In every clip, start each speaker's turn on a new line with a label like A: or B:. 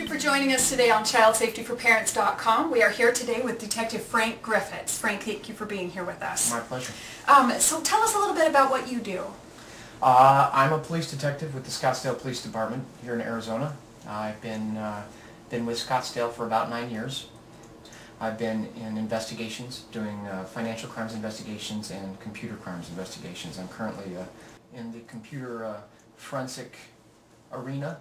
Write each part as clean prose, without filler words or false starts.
A: you for joining us today on ChildSafetyForParents.com. We are here today with Detective Frank Griffitts. Frank, thank you for being here with us.
B: My pleasure.
A: So tell us a little bit about what you do.
B: I'm a police detective with the Scottsdale Police Department here in Arizona. I've been with Scottsdale for about 9 years. I've been in investigations, doing financial crimes investigations and computer crimes investigations. I'm currently in the computer forensic arena,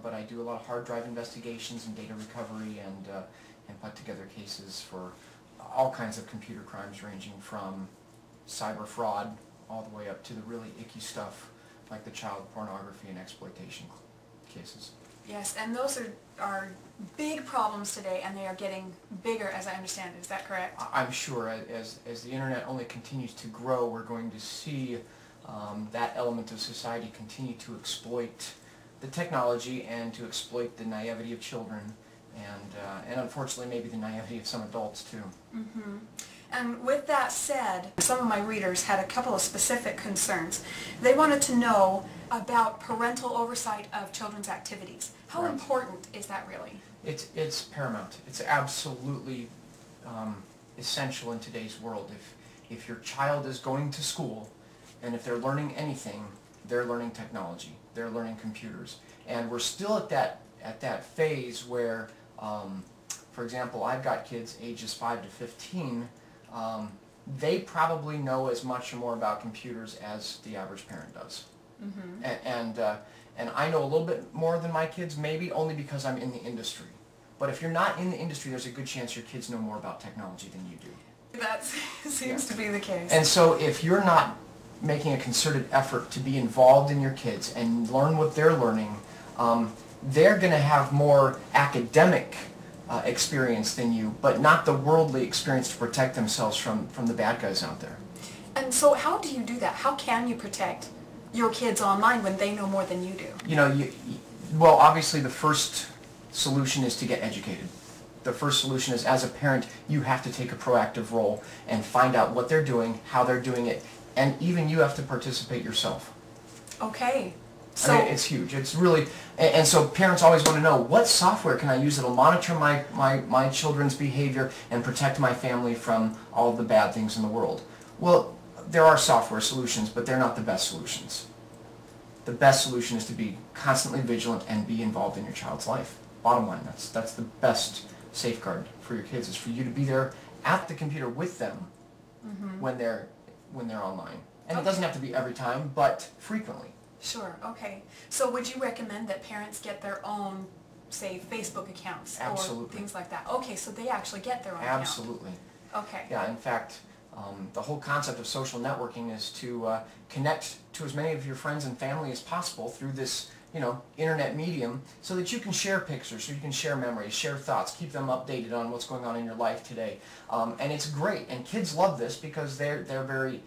B: but I do a lot of hard drive investigations and data recovery and put together cases for all kinds of computer crimes, ranging from cyber fraud all the way up to the really icky stuff like the child pornography and exploitation cases.
A: Yes, and those are big problems today, and they are getting bigger, as I understand it. Is that correct?
B: I'm sure as the internet only continues to grow, we're going to see that element of society continue to exploit the technology and to exploit the naivety of children, and unfortunately maybe the naivety of some adults too.
A: And with that said, some of my readers had a couple of specific concerns. They wanted to know about parental oversight of children's activities. How important is that really?
B: It's paramount. It's absolutely essential in today's world. If your child is going to school, and if they're learning anything, they're learning technology. They're learning computers. And we're still at that phase where, for example, I've got kids ages 5 to 15. They probably know as much or more about computers as the average parent does. And I know a little bit more than my kids, maybe only because I'm in the industry. But if you're not in the industry, there's a good chance your kids know more about technology than you do.
A: That seems to be the case.
B: And so if you're not making a concerted effort to be involved in your kids and learn what they're learning, they're going to have more academic experience than you, but not the worldly experience to protect themselves from the bad guys out there.
A: And so how do you do that? How can you protect your kids online when they know more than you do?
B: You know, well, obviously the first solution is to get educated. The first solution is, as a parent, you have to take a proactive role and find out what they're doing, how they're doing it, and even you have to participate yourself.
A: Okay. So,
B: I mean, it's huge. It's really, and so parents always want to know, what software can I use that will monitor my children's behavior and protect my family from all of the bad things in the world? Well, there are software solutions, but they're not the best solutions. The best solution is to be constantly vigilant and be involved in your child's life. Bottom line, that's the best safeguard for your kids, is for you to be there at the computer with them when they're online. And it doesn't have to be every time, but frequently.
A: Sure, okay. So would you recommend that parents get their own, say, Facebook accounts or things like that? Okay, so they actually get their own account.
B: Absolutely.
A: Okay.
B: Yeah, in fact, the whole concept of social networking is to connect to as many of your friends and family as possible through this, internet medium, so that you can share pictures, so you can share memories, share thoughts, keep them updated on what's going on in your life today. And it's great, and kids love this because they're very,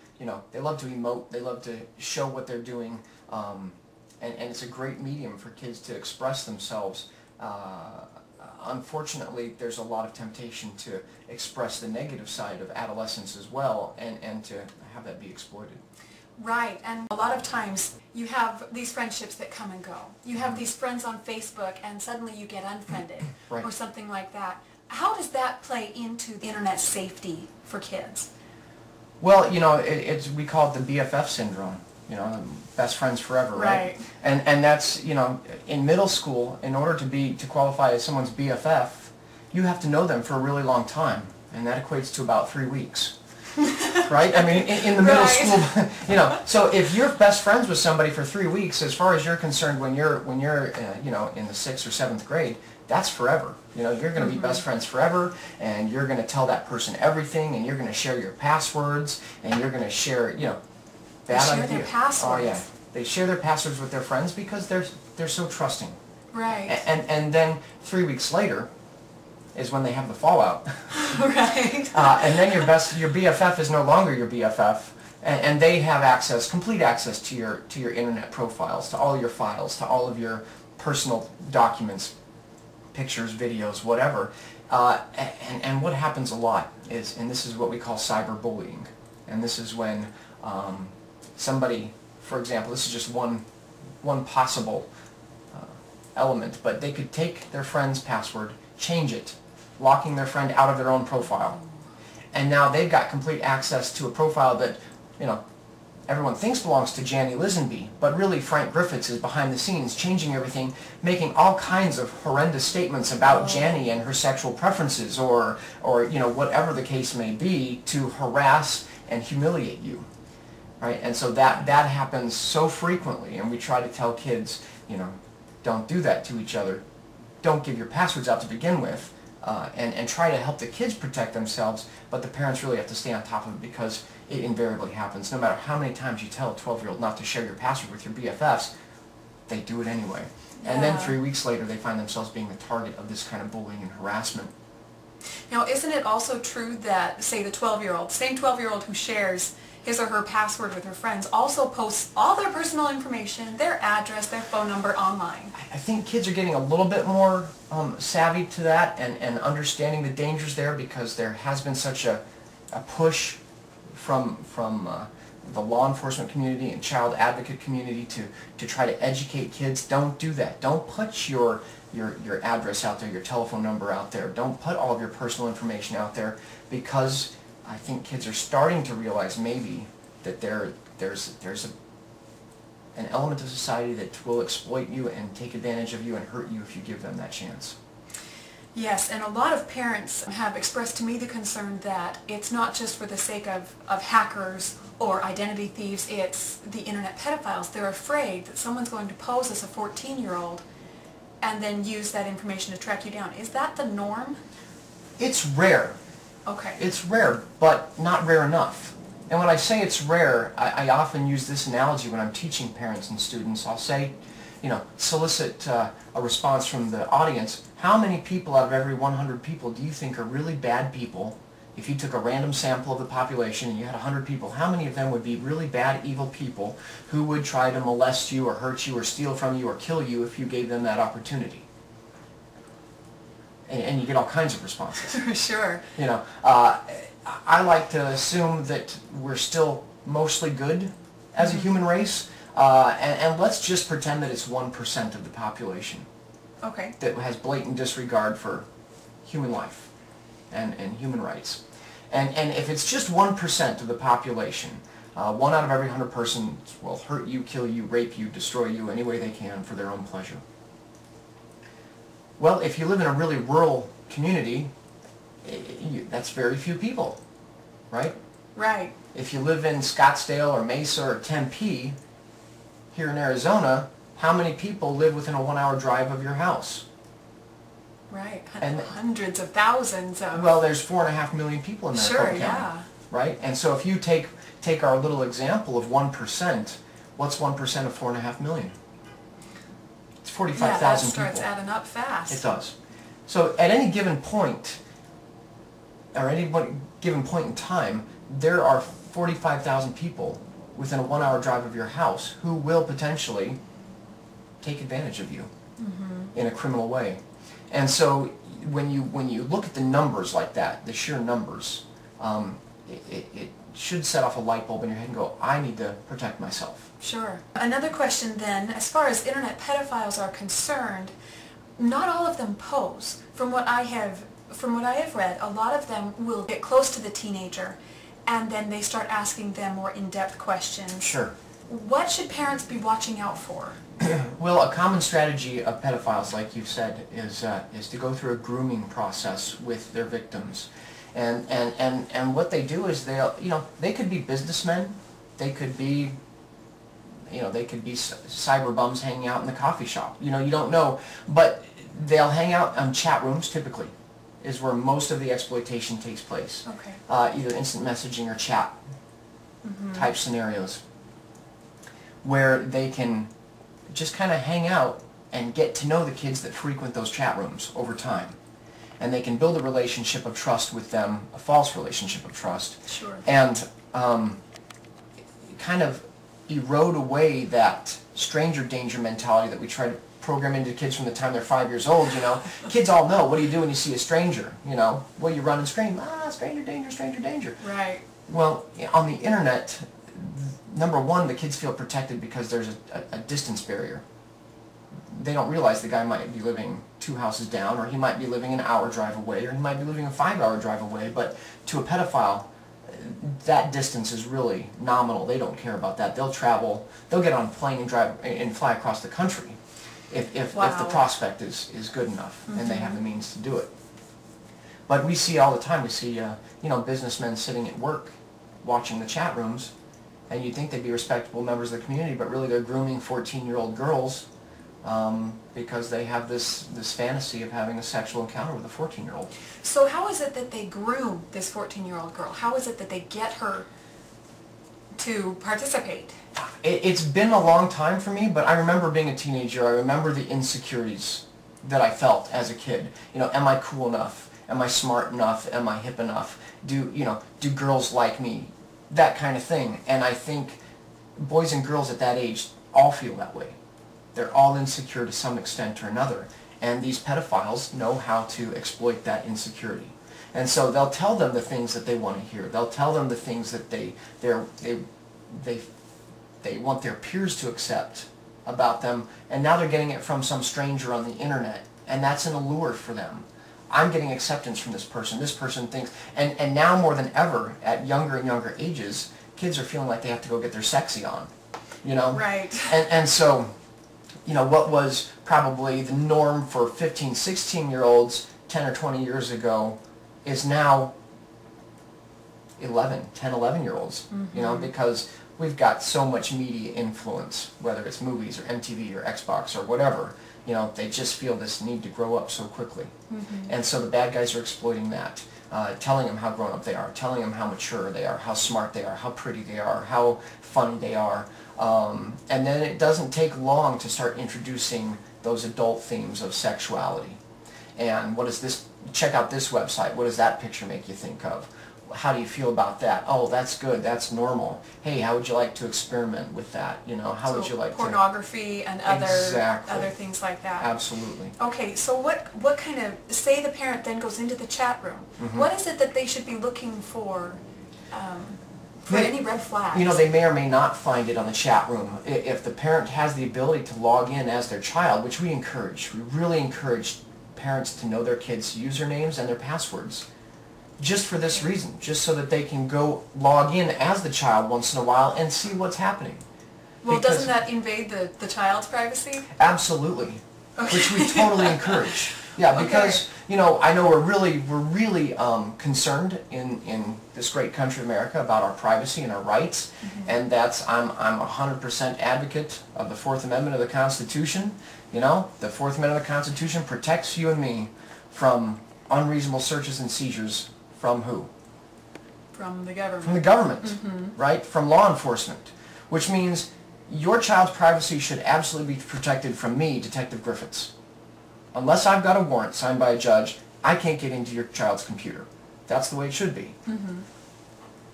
B: they love to emote, they love to show what they're doing, and it's a great medium for kids to express themselves. Unfortunately, there's a lot of temptation to express the negative side of adolescence as well, and to have that be exploited.
A: Right, and a lot of times you have these friendships that come and go. You have these friends on Facebook and suddenly you get unfriended or something like that. How does that play into the internet safety for kids?
B: Well, we call it the BFF syndrome, best friends forever, right? And that's, in middle school, in order to qualify as someone's BFF, you have to know them for a really long time, and that equates to about 3 weeks. Right? I mean, in the middle school, so if you're best friends with somebody for 3 weeks, as far as you're concerned, when you're in the 6th or 7th grade, that's forever. You're going to be best friends forever, and you're going to tell that person everything, and you're going to share your passwords, and you're going to share,
A: They share their passwords.
B: Oh yeah, they share their passwords with their friends because they're so trusting.
A: Right.
B: And then 3 weeks later is when they have the fallout.
A: Right.
B: And then your BFF is no longer your BFF, and they have complete access to your internet profiles, to all your files, to all of your personal documents, pictures, videos, whatever. And what happens a lot is, and this is what we call cyberbullying, and this is when somebody, for example, this is just one possible element, but they could take their friend's password, change it, locking their friend out of their own profile. And now they've got complete access to a profile that, you know, everyone thinks belongs to Janny Lisenby, but really Frank Griffitts is behind the scenes changing everything, making all kinds of horrendous statements about Janny and her sexual preferences or you know, whatever the case may be, to harass and humiliate you. Right? And so that happens so frequently, and we try to tell kids, you know, don't do that to each other. Don't give your passwords out to begin with, and try to help the kids protect themselves, but the parents really have to stay on top of it because it invariably happens. No matter how many times you tell a 12-year-old not to share your password with your BFFs, they do it anyway. Yeah. And then 3 weeks later, they find themselves being the target of this kind of bullying and harassment.
A: Now, isn't it also true that, say, the 12-year-old, same 12-year-old who shares his or her password with her friends, also posts all their personal information, their address, their phone number online?
B: I think kids are getting a little bit more savvy to that and understanding the dangers there, because there has been such a push from the law enforcement community and child advocate community to try to educate kids. Don't do that. Don't put your address out there, your telephone number out there. Don't put all of your personal information out there, because I think kids are starting to realize maybe that there's an element of society that will exploit you and take advantage of you and hurt you if you give them that chance.
A: Yes, and a lot of parents have expressed to me the concern that it's not just for the sake of hackers or identity thieves, it's the internet pedophiles. They're afraid that someone's going to pose as a 14-year-old and then use that information to track you down. Is that the norm?
B: It's rare.
A: Okay.
B: It's rare, but not rare enough. And when I say it's rare, I often use this analogy when I'm teaching parents and students. I'll say, you know, solicit a response from the audience. How many people out of every 100 people do you think are really bad people? If you took a random sample of the population and you had 100 people, how many of them would be really bad, evil people who would try to molest you or hurt you or steal from you or kill you if you gave them that opportunity? And you get all kinds of responses.
A: Sure.
B: You know, I like to assume that we're still mostly good as a human race, and let's just pretend that it's 1% of the population.
A: Okay.
B: That has blatant disregard for human life and human rights. And if it's just 1% of the population, 1 out of every 100 persons will hurt you, kill you, rape you, destroy you any way they can for their own pleasure. Well, if you live in a really rural community, that's very few people, right?
A: Right.
B: If you live in Scottsdale or Mesa or Tempe, here in Arizona, how many people live within a 1-hour drive of your house?
A: Right. And hundreds of thousands of...
B: Well, there's 4.5 million people in Maricopa County.
A: Yeah.
B: Right? And so if you take our little example of 1%, what's 1% of 4.5 million? It's 45,000 people.
A: Yeah, that starts adding up fast.
B: It does. So at any given point, or any given point in time, there are 45,000 people within a 1-hour drive of your house who will potentially take advantage of you in a criminal way. And so when you look at the numbers like that, the sheer numbers, it should set off a light bulb in your head and go, I need to protect myself.
A: Sure. Another question then, as far as internet pedophiles are concerned, not all of them pose. From what I have read, a lot of them will get close to the teenager and then they start asking them more in-depth questions.
B: Sure.
A: What should parents be watching out for?
B: Well, a common strategy of pedophiles, like you said, is to go through a grooming process with their victims. And what they do is they could be businessmen, they could be cyber bums hanging out in the coffee shop. You don't know, but they'll hang out on chat rooms typically, is where most of the exploitation takes place.
A: Okay.
B: Either instant messaging or chat type scenarios, where they can just kind of hang out and get to know the kids that frequent those chat rooms over time. And they can build a relationship of trust with them, a false relationship of trust.
A: Sure.
B: And kind of erode away that stranger danger mentality that we try to program into kids from the time they're 5 years old. Kids all know, what do you do when you see a stranger? Well, you run and scream, stranger danger, stranger danger.
A: Right.
B: Well, on the internet, number one, the kids feel protected because there's a distance barrier. they don't realize the guy might be living 2 houses down, or he might be living an hour drive away, or he might be living a 5-hour drive away. But to a pedophile, that distance is really nominal. They don't care about that. They'll travel, they'll get on a plane and drive and fly across the country if the prospect is good enough and they have the means to do it. But we see all the time, we see businessmen sitting at work watching the chat rooms, and you'd think they'd be respectable members of the community, but really they're grooming 14-year-old girls because they have this fantasy of having a sexual encounter with a 14-year-old.
A: So how is it that they groom this 14-year-old girl? How is it that they get her to participate?
B: It's been a long time for me, but I remember being a teenager. I remember the insecurities that I felt as a kid. Am I cool enough? Am I smart enough? Am I hip enough? Do girls like me? That kind of thing. And I think boys and girls at that age all feel that way. They're all insecure to some extent or another. And these pedophiles know how to exploit that insecurity. And so they'll tell them the things that they want to hear. They'll tell them the things that they want their peers to accept about them. And now they're getting it from some stranger on the internet. And that's an allure for them. I'm getting acceptance from this person. This person thinks, and now more than ever, at younger and younger ages, kids are feeling like they have to go get their sexy on,
A: Right.
B: And so, what was probably the norm for 15, 16-year-olds 10 or 20 years ago is now 10, 11-year-olds, because we've got so much media influence, whether it's movies or MTV or Xbox or whatever. They just feel this need to grow up so quickly. And so the bad guys are exploiting that, telling them how grown up they are, telling them how mature they are, how smart they are, how pretty they are, how funny they are. And then it doesn't take long to start introducing those adult themes of sexuality. And what is this? Check out this website. What does that picture make you think of? How do you feel about that? Oh, that's good. That's normal. Hey, how would you like to experiment with that? How would you like
A: pornography and other things like that.
B: Absolutely.
A: Okay, so what kind of, say the parent then goes into the chat room. What is it that they should be looking for any red flags?
B: They may or may not find it on the chat room. If the parent has the ability to log in as their child, which we encourage, we really encourage parents to know their kids' usernames and their passwords. Just for this reason, just so that they can go log in as the child once in a while and see what's happening.
A: Well, doesn't that invade the child's privacy?
B: Absolutely, okay. Which we totally encourage. Yeah, because I know we're really concerned in this great country of America about our privacy and our rights, and I'm 100% advocate of the Fourth Amendment of the Constitution. The Fourth Amendment of the Constitution protects you and me from unreasonable searches and seizures. From who?
A: From the government.
B: From the government, right? From law enforcement, which means your child's privacy should absolutely be protected from me, Detective Griffitts. Unless I've got a warrant signed by a judge, I can't get into your child's computer. That's the way it should be.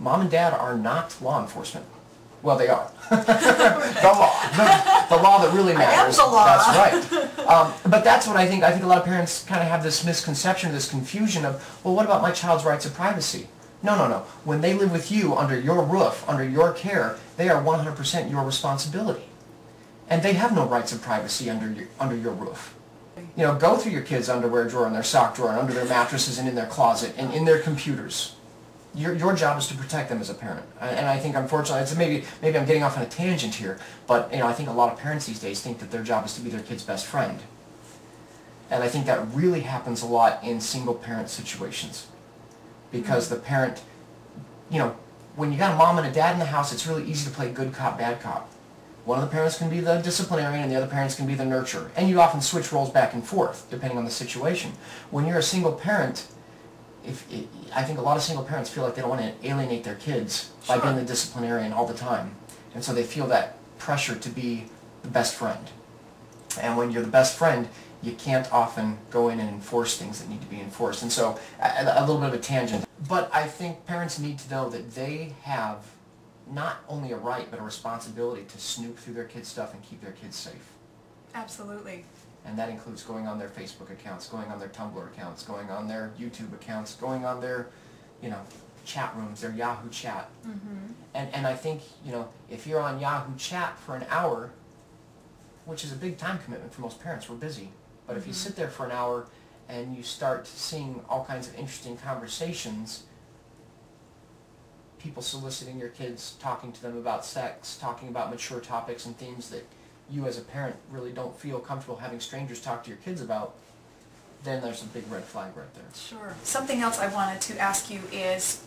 B: Mom and Dad are not law enforcement. Well, they are. The law that really matters.
A: I am the law.
B: That's right. But that's what I think. I think a lot of parents kind of have this misconception, this confusion of, well, what about my child's rights of privacy? No. When they live with you under your roof, under your care, they are 100% your responsibility. And they have no rights of privacy under your roof. Go through your kids' underwear drawer and their sock drawer and under their mattresses and in their closet and in their computers. Your job is to protect them as a parent. And I think, unfortunately, it's maybe I'm getting off on a tangent here, but I think a lot of parents these days think that their job is to be their kid's best friend. And I think that really happens a lot in single-parent situations. Because the parent, when you got a mom and a dad in the house, it's really easy to play good cop, bad cop. One of the parents can be the disciplinarian and the other parents can be the nurturer. And you often switch roles back and forth, depending on the situation. When you're a single parent, I think a lot of single parents feel like they don't want to alienate their kids by being the disciplinarian all the time. And so they feel that pressure to be the best friend. And when you're the best friend, you can't often go in and enforce things that need to be enforced. And so, a little bit of a tangent. But I think parents need to know that they have not only a right, but a responsibility to snoop through their kids' stuff and keep their kids safe.
A: Absolutely.
B: And that includes going on their Facebook accounts, going on their Tumblr accounts, going on their YouTube accounts, going on their, chat rooms, their Yahoo chat. And I think, if you're on Yahoo chat for an hour, which is a big time commitment for most parents. We're busy. But if you sit there for an hour and you start seeing all kinds of interesting conversations, people soliciting your kids, talking to them about sex, talking about mature topics and themes that you as a parent really don't feel comfortable having strangers talk to your kids about, then there's a big red flag right there.
A: Sure. Something else I wanted to ask you is,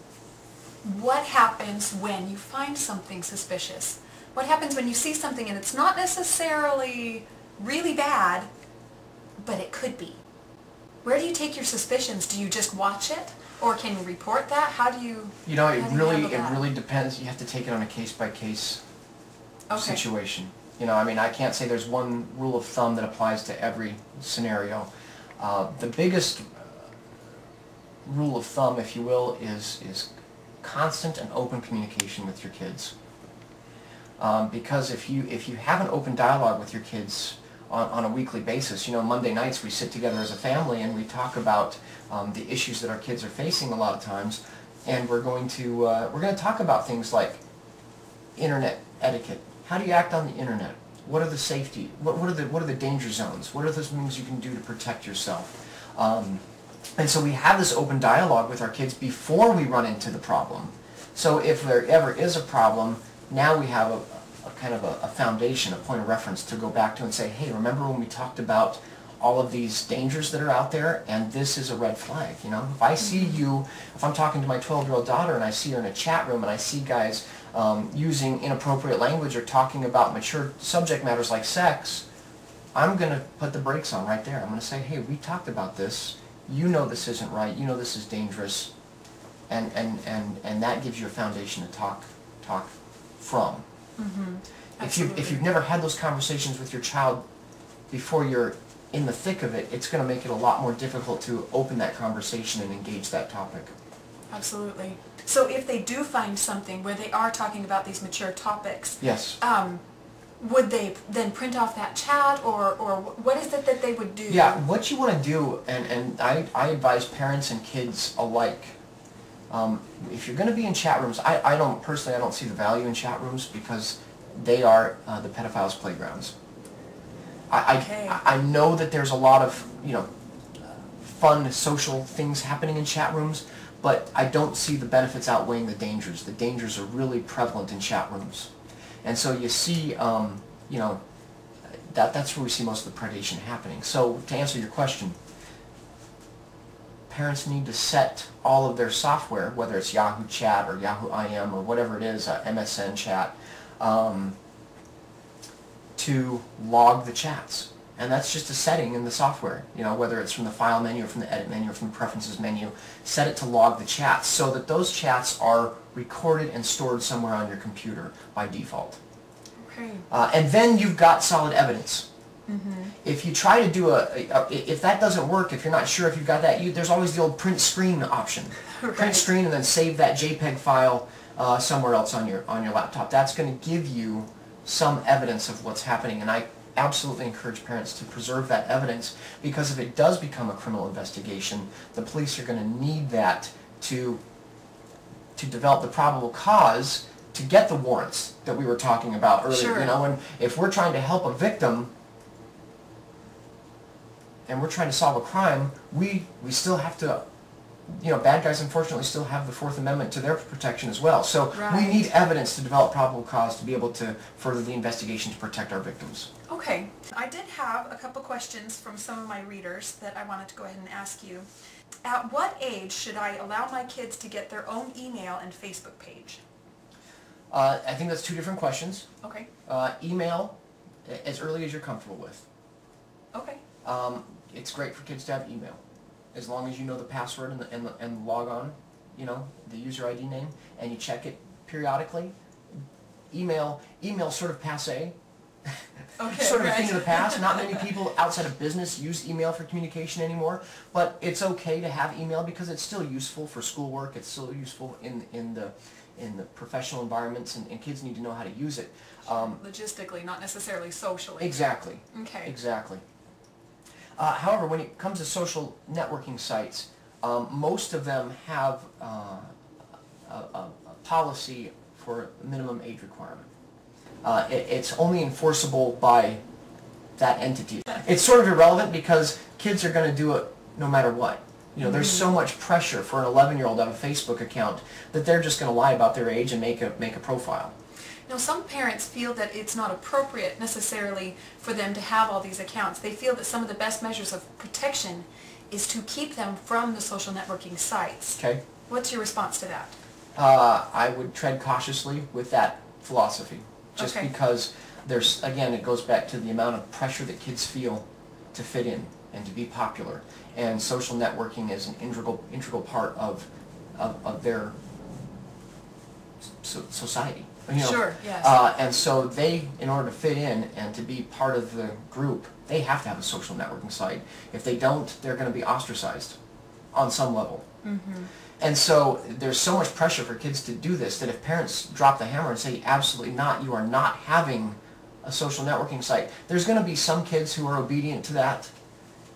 A: what happens when you find something suspicious? What happens when you see something and it's not necessarily really bad, but it could be? Where do you take your suspicions? Do you just watch it? Or can you report that? How do you
B: You know, it
A: handle that?
B: really depends. You have to take it on a case-by-case
A: Okay.
B: situation. You know, I mean, I can't say there's one rule of thumb that applies to every scenario. The biggest rule of thumb, if you will, is constant and open communication with your kids. Because if you have an open dialogue with your kids on a weekly basis, you know, Monday nights we sit together as a family and we talk about the issues that our kids are facing a lot of times, and we're going to talk about things like internet etiquette. How do you act on the internet? What are the safety? What are the danger zones? What are those things you can do to protect yourself? And so we have this open dialogue with our kids before we run into the problem. So if there ever is a problem, now we have a kind of a foundation, a point of reference to go back to and say, hey, remember when we talked about all of these dangers that are out there, and this is a red flag. You know, if I see you, if I'm talking to my 12-year-old daughter and I see her in a chat room and I see guys using inappropriate language or talking about mature subject matters like sex, I'm going to put the brakes on right there. I'm going to say, hey, we talked about this. You know this isn't right. You know this is dangerous. And that gives you a foundation to talk from.
A: Mm-hmm.
B: If you've never had those conversations with your child before you're in the thick of it, it's going to make it a lot more difficult to open that conversation and engage that topic.
A: Absolutely. So if they do find something where they are talking about these mature topics,
B: Yes.
A: Would they then print off that chat, or what is it that they would do?
B: Yeah, what you want to do, and I advise parents and kids alike, if you're going to be in chat rooms, I don't see the value in chat rooms because they are the pedophiles' playgrounds. I know that there's a lot of, you know, fun social things happening in chat rooms, but I don't see the benefits outweighing the dangers. The dangers are really prevalent in chat rooms. And so you see, you know, that's where we see most of the predation happening. So to answer your question, parents need to set all of their software, whether it's Yahoo Chat or Yahoo IM or whatever it is, MSN Chat, to log the chats. And that's just a setting in the software, you know, whether it's from the file menu or from the edit menu or from the preferences menu. Set it to log the chats so that those chats are recorded and stored somewhere on your computer by default.
A: Okay.
B: And then you've got solid evidence.
A: Mm-hmm.
B: If you try to do if that doesn't work, if you're not sure if you've got that, there's always the old print screen option.
A: Right.
B: Print screen and then save that JPEG file somewhere else on your laptop. That's going to give you some evidence of what's happening, and I absolutely encourage parents to preserve that evidence, because if it does become a criminal investigation, the police are going to need that to develop the probable cause to get the warrants that we were talking about earlier.
A: Sure.
B: You know, and if we're trying to help a victim and we're trying to solve a crime, we still have to, you know, bad guys unfortunately still have the Fourth Amendment to their protection as well. So
A: Right.
B: we need evidence to develop probable cause to be able to further the investigation to protect our victims.
A: Okay. I did have a couple questions from some of my readers that I wanted to go ahead and ask you. At what age should I allow my kids to get their own email and Facebook page?
B: I think that's two different questions.
A: Okay.
B: Email as early as you're comfortable with.
A: Okay.
B: It's great for kids to have email, as long as you know the password and the log on, you know, the user ID name, and you check it periodically. Email sort of passé.
A: Okay,
B: Sort of a
A: right.
B: thing of the past. Not many people outside of business use email for communication anymore, but it's okay to have email because it's still useful for schoolwork. It's still useful in the professional environments, and kids need to know how to use it.
A: Logistically, not necessarily socially.
B: Exactly.
A: Okay.
B: Exactly. However, when it comes to social networking sites, most of them have a policy for minimum age requirement. It's only enforceable by that entity. It's sort of irrelevant because kids are going to do it no matter what. You know, there's so much pressure for an 11-year-old to have a Facebook account that they're just going to lie about their age and make a profile.
A: Now, some parents feel that it's not appropriate necessarily for them to have all these accounts. They feel that some of the best measures of protection is to keep them from the social networking sites.
B: Okay.
A: What's your response to that?
B: I would tread cautiously with that philosophy, just
A: Okay.
B: because there's, again, it goes back to the amount of pressure that kids feel to fit in and to be popular. And social networking is an integral part of their society. You know?
A: Sure, yes.
B: And so they, in order to fit in and to be part of the group, they have to have a social networking site. If they don't, they're going to be ostracized on some level. And so there's so much pressure for kids to do this that if parents drop the hammer and say, absolutely not, you are not having a social networking site, there's going to be some kids who are obedient to that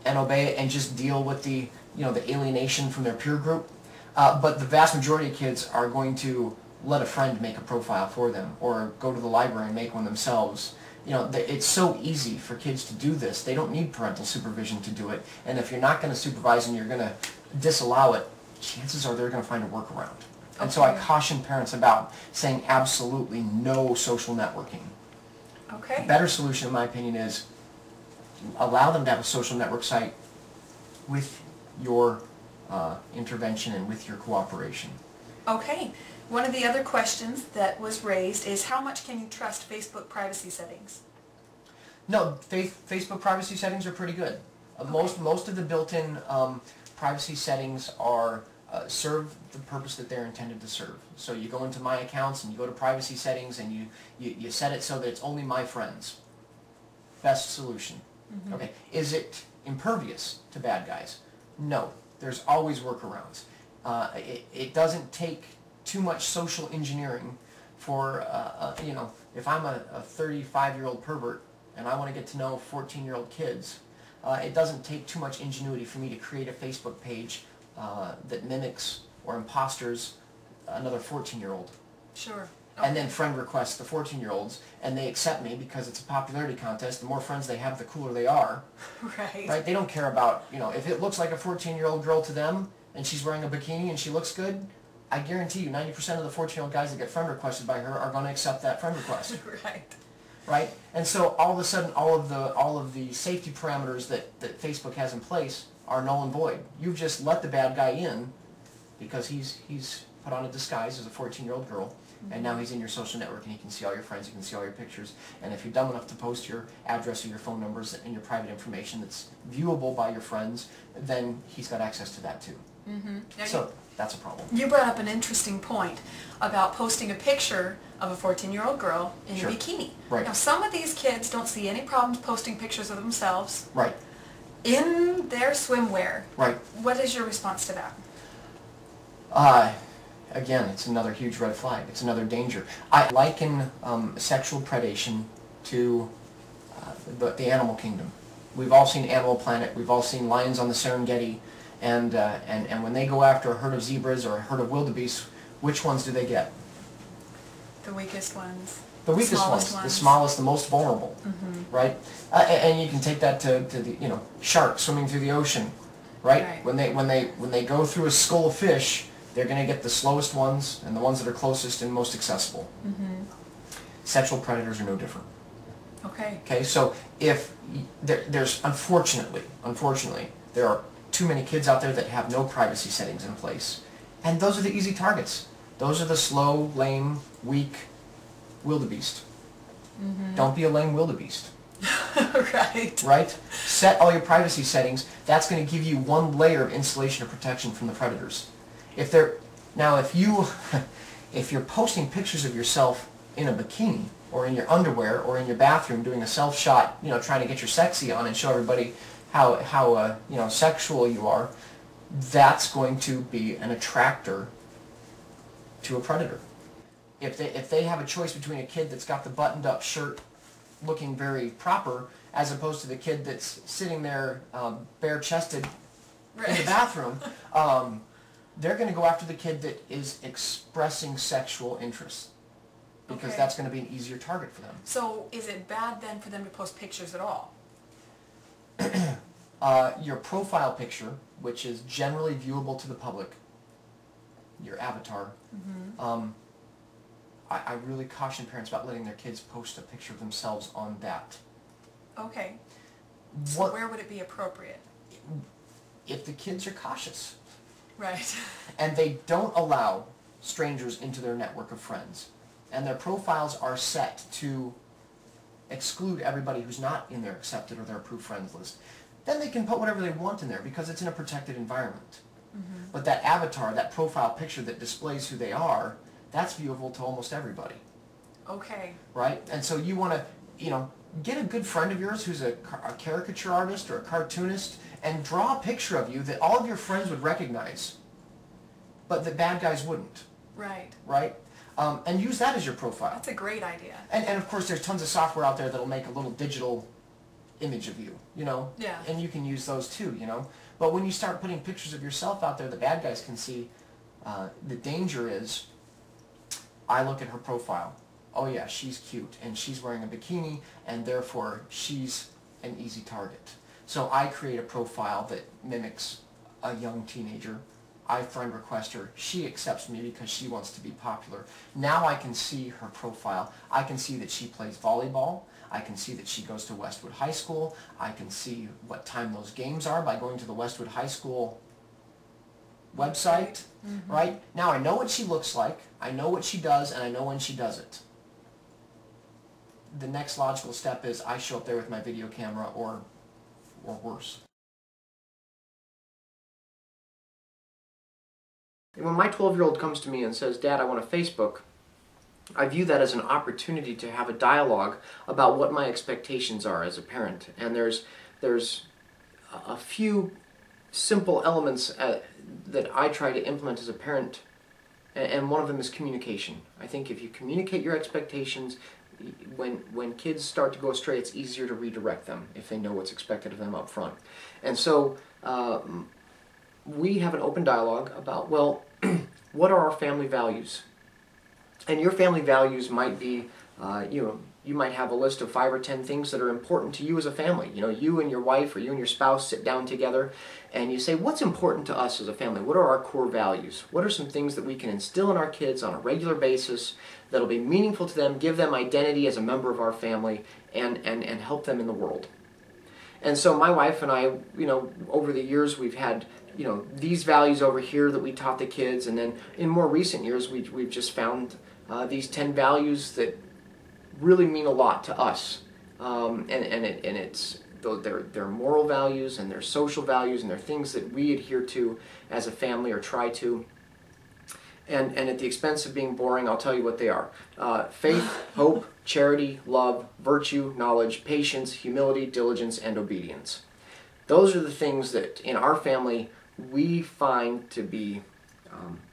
B: and obey it and just deal with the, you know, the alienation from their peer group. But the vast majority of kids are going to let a friend make a profile for them or go to the library and make one themselves. You know, it's so easy for kids to do this. They don't need parental supervision to do it. And if you're not going to supervise and you're going to disallow it, chances are they're going to find a workaround. And so I caution parents about saying absolutely no social networking.
A: Okay.
B: The better solution, in my opinion, is allow them to have a social network site with your intervention and with your cooperation.
A: Okay. One of the other questions that was raised is how much can you trust Facebook privacy settings?
B: No, Facebook privacy settings are pretty good. Most of the built-in privacy settings are serve the purpose that they're intended to serve. So you go into My Accounts and you go to privacy settings and you set it so that it's only my friends. Best solution. Okay. Is it impervious to bad guys? No. There's always workarounds. It doesn't take too much social engineering for, you know, if I'm a 35-year-old pervert and I want to get to know 14-year-old kids, it doesn't take too much ingenuity for me to create a Facebook page that mimics or imposters another 14-year-old.
A: Sure.
B: And then friend requests the 14-year-olds, and they accept me because it's a popularity contest. The more friends they have, the cooler they are.
A: Right.
B: Right? They don't care about, you know, if it looks like a 14-year-old girl to them, and she's wearing a bikini and she looks good, I guarantee you 90% of the 14-year-old guys that get friend requested by her are going to accept that friend request.
A: Right.
B: Right? And so all of a sudden, all of the safety parameters that Facebook has in place are null and void. You've just let the bad guy in because he's put on a disguise as a 14-year-old girl, and now he's in your social network and he can see all your friends, he can see all your pictures, and if you're dumb enough to post your address or your phone numbers and your private information that's viewable by your friends, then he's got access to that too. So that's a problem.
A: You brought up an interesting point about posting a picture of a 14-year-old girl in a bikini.
B: Right.
A: Now, some of these kids don't see any problems posting pictures of themselves
B: Right.
A: in their swimwear.
B: Right.
A: What is your response to that?
B: Again, it's another huge red flag. It's another danger. I liken sexual predation to the animal kingdom. We've all seen Animal Planet. We've all seen lions on the Serengeti. And when they go after a herd of zebras or a herd of wildebeest, which ones do they get?
A: The weakest ones.
B: The weakest ones, the smallest, the most vulnerable, right? And you can take that to the, you know, sharks swimming through the ocean, right? When they go through a school of fish, they're going to get the slowest ones and the ones that are closest and most accessible. Sexual predators are no different.
A: Okay.
B: Okay, so if there's unfortunately, there are too many kids out there that have no privacy settings in place, and those are the easy targets. Those are the slow, lame, weak wildebeest. Don't be a lame wildebeest.
A: Right.
B: Right? Set all your privacy settings. That's going to give you one layer of insulation or protection from the predators. If you're posting pictures of yourself in a bikini or in your underwear or in your bathroom doing a self shot, you know, trying to get your sexy on and show everybody how you know, sexual you are, that's going to be an attractor to a predator. If they have a choice between a kid that's got the buttoned up shirt looking very proper as opposed to the kid that's sitting there bare chested in the bathroom, they're going to go after the kid that is expressing sexual interest because that's going to be an easier target for them.
A: So is it bad then for them to post pictures at all?
B: Your profile picture, which is generally viewable to the public, your avatar, I really caution parents about letting their kids post a picture of themselves on that.
A: Okay. So where would it be appropriate?
B: If the kids are cautious.
A: Right.
B: And they don't allow strangers into their network of friends, and their profiles are set to exclude everybody who's not in their accepted or their approved friends list, then they can put whatever they want in there because it's in a protected environment. But that avatar, that profile picture that displays who they are, that's viewable to almost everybody.
A: Okay.
B: Right? And so you want to, you know, get a good friend of yours who's a caricature artist or a cartoonist and draw a picture of you that all of your friends would recognize, but the bad guys wouldn't.
A: Right.
B: Right? And use that as your profile.
A: That's a great idea.
B: And of course there's tons of software out there that'll make a little digital image of you, you know?
A: Yeah.
B: And you can use those too, you know? But when you start putting pictures of yourself out there the bad guys can see, the danger is, I look at her profile. Oh yeah, she's cute, and she's wearing a bikini, and therefore she's an easy target. So I create a profile that mimics a young teenager. I friend request her. She accepts me because she wants to be popular. Now I can see her profile. I can see that she plays volleyball. I can see that she goes to Westwood High School. I can see what time those games are by going to the Westwood High School website. Right? Now I know what she looks like, I know what she does, and I know when she does it. The next logical step is I show up there with my video camera or worse. When my 12-year-old comes to me and says, "Dad, I want a Facebook," I view that as an opportunity to have a dialogue about what my expectations are as a parent. And there's a few simple elements that I try to implement as a parent, and one of them is communication. I think if you communicate your expectations, when kids start to go astray, it's easier to redirect them if they know what's expected of them up front. And so we have an open dialogue about, well, what are our family values? And your family values might be, you might have a list of 5 or 10 things that are important to you as a family. You know, you and your wife or you and your spouse sit down together and you say, what's important to us as a family? What are our core values? What are some things that we can instill in our kids on a regular basis that'll be meaningful to them, give them identity as a member of our family, and help them in the world? And so my wife and I, you know, over the years we've had, you know, these values over here that we taught the kids, and then in more recent years we've just found these 10 values that really mean a lot to us, they're moral values and they're social values and they're things that we adhere to as a family or try to. And at the expense of being boring, I'll tell you what they are: faith, hope, charity, love, virtue, knowledge, patience, humility, diligence, and obedience. Those are the things that in our family we find to be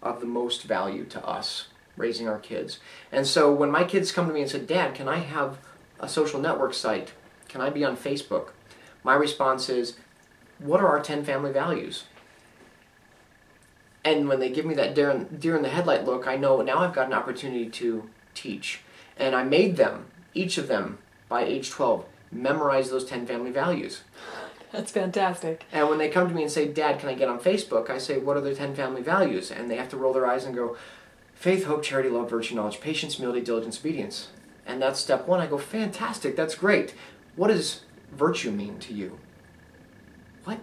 B: of the most value to us, raising our kids. And so when my kids come to me and say, "Dad, can I have a social network site? Can I be on Facebook?" My response is, what are our 10 family values? And when they give me that deer in the headlight look, I know now I've got an opportunity to teach. And I made them, each of them, by age 12, memorize those 10 family values.
A: That's fantastic.
B: And when they come to me and say, "Dad, can I get on Facebook?" I say, "What are the 10 family values?" And they have to roll their eyes and go, "Faith, hope, charity, love, virtue, knowledge, patience, humility, diligence, obedience." And that's step 1. I go, "Fantastic, that's great. What does virtue mean to you?" What?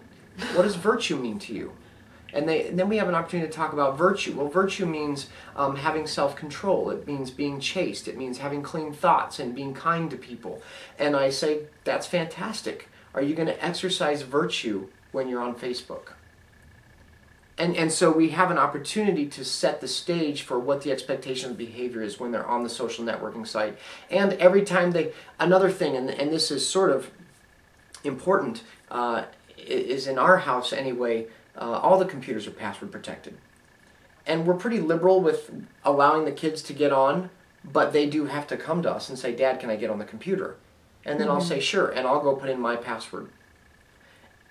B: What does virtue mean to you? And then we have an opportunity to talk about virtue. Well, virtue means having self-control. It means being chaste. It means having clean thoughts and being kind to people. And I say, that's fantastic. Are you going to exercise virtue when you're on Facebook? And so we have an opportunity to set the stage for what the expectation of behavior is when they're on the social networking site. And every time another thing, and this is sort of important, is in our house anyway, all the computers are password protected. And we're pretty liberal with allowing the kids to get on, but they do have to come to us and say, "Dad, can I get on the computer?" And then I'll say, "Sure," and I'll go put in my password.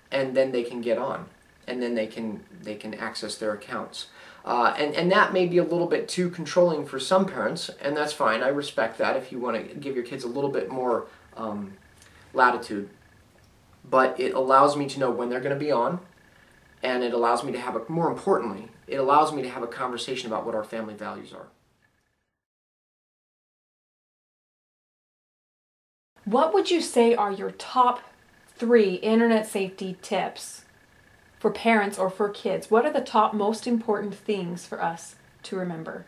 B: And then they can get on. And then they can access their accounts. And that may be a little bit too controlling for some parents, and that's fine. I respect that if you want to give your kids a little bit more latitude. but it allows me to know when they're going to be on, and it allows me to have more importantly, it allows me to have a conversation about what our family values are.
C: What would you say are your top 3 internet safety tips for parents or for kids? What are the top most important things for us to remember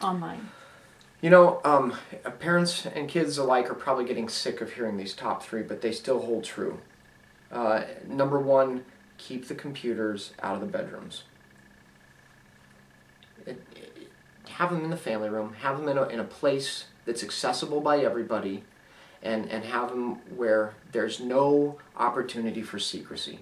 C: online?
B: You know, parents and kids alike are probably getting sick of hearing these top 3, but they still hold true. Number 1, keep the computers out of the bedrooms. Have them in the family room, have them in a place that's accessible by everybody, and have them where there's no opportunity for secrecy.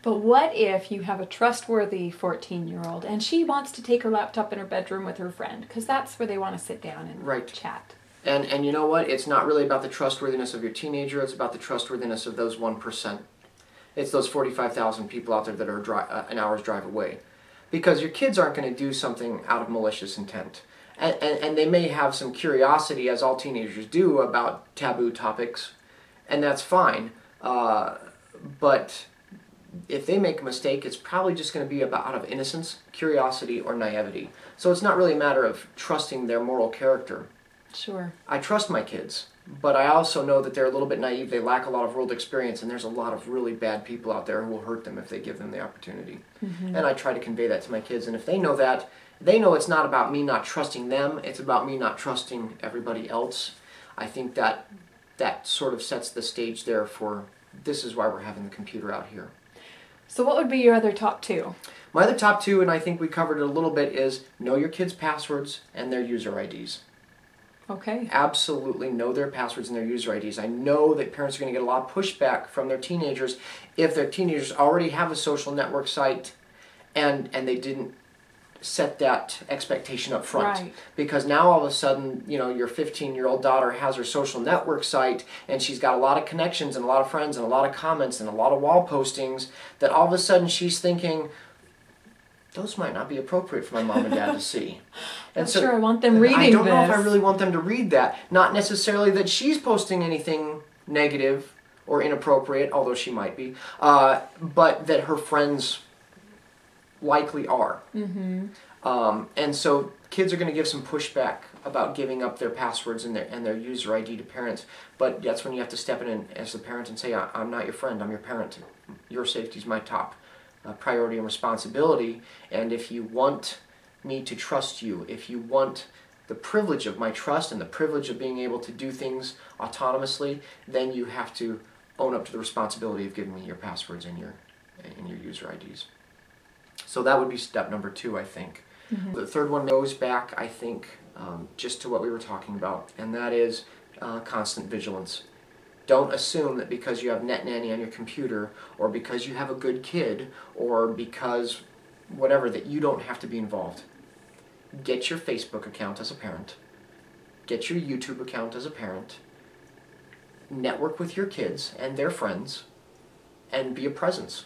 C: But what if you have a trustworthy 14-year-old and she wants to take her laptop in her bedroom with her friend, because that's where they want to sit down and chat? And
B: you know what? It's not really about the trustworthiness of your teenager, it's about the trustworthiness of those 1%. It's those 45,000 people out there that are an hour's drive away. Because your kids aren't going to do something out of malicious intent. And they may have some curiosity, as all teenagers do, about taboo topics, and that's fine. But if they make a mistake, it's probably just going to be out of innocence, curiosity, or naivety. So it's not really a matter of trusting their moral character.
C: Sure.
B: I trust my kids, but I also know that they're a little bit naive. They lack a lot of world experience, and there's a lot of really bad people out there who will hurt them if they give them the opportunity. Mm-hmm. And I try to convey that to my kids, and if they know that, they know it's not about me not trusting them, it's about me not trusting everybody else. I think that sort of sets the stage there for this is why we're having the computer out here.
C: So what would be your other top 2?
B: My other top 2, and I think we covered it a little bit, is know your kids' passwords and their user IDs.
C: Okay.
B: Absolutely know their passwords and their user IDs. I know that parents are going to get a lot of pushback from their teenagers if their teenagers already have a social network site and they didn't set that expectation up front.
C: Right.
B: Because now all of a sudden, you know, your 15-year-old daughter has her social network site and she's got a lot of connections and a lot of friends and a lot of comments and a lot of wall postings that all of a sudden she's thinking, those might not be appropriate for my mom and dad to see. And
C: so sure I want them reading this.
B: I don't know if I really want them to read that. Not necessarily that she's posting anything negative or inappropriate, although she might be, but that her friends likely are. Mm-hmm. And so kids are going to give some pushback about giving up their passwords and their user ID to parents, but that's when you have to step in as the parent and say, I'm not your friend, I'm your parent. Your safety is my top priority and responsibility, and if you want me to trust you, if you want the privilege of my trust and the privilege of being able to do things autonomously, then you have to own up to the responsibility of giving me your passwords and your user IDs. So that would be step number 2, I think. Mm-hmm. The third one goes back, I think, just to what we were talking about, and that is constant vigilance. Don't assume that because you have NetNanny on your computer, or because you have a good kid, or because whatever, that you don't have to be involved. Get your Facebook account as a parent. Get your YouTube account as a parent. Network with your kids and their friends, and be a presence.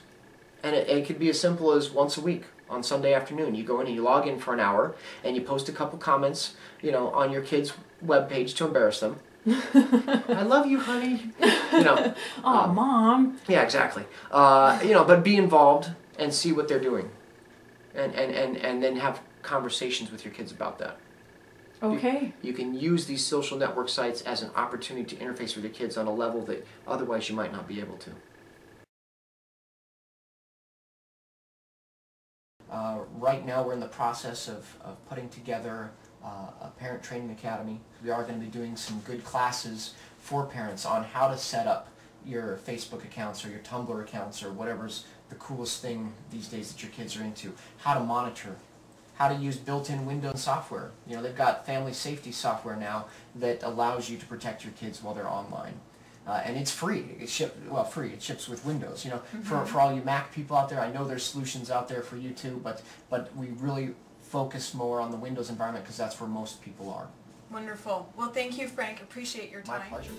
B: And it could be as simple as once a week on Sunday afternoon. You go in and you log in for an hour, and you post a couple comments, you know, on your kids' webpage to embarrass them. I love you, honey. You know.
C: Oh, Mom.
B: Yeah, exactly. You know, but be involved and see what they're doing, and then have conversations with your kids about that.
C: Okay.
B: You can use these social network sites as an opportunity to interface with your kids on a level that otherwise you might not be able to. Right now we're in the process of putting together a parent training academy. We are going to be doing some good classes for parents on how to set up your Facebook accounts or your Tumblr accounts or whatever's the coolest thing these days that your kids are into. How to monitor, how to use built-in Windows software. You know, they've got family safety software now that allows you to protect your kids while they're online. And it's free. It ships with Windows. You know, mm-hmm. for all you Mac people out there, I know there's solutions out there for you too, but we really focus more on the Windows environment because that's where most people are.
A: Wonderful. Well, thank you, Frank. Appreciate your time.
B: My pleasure.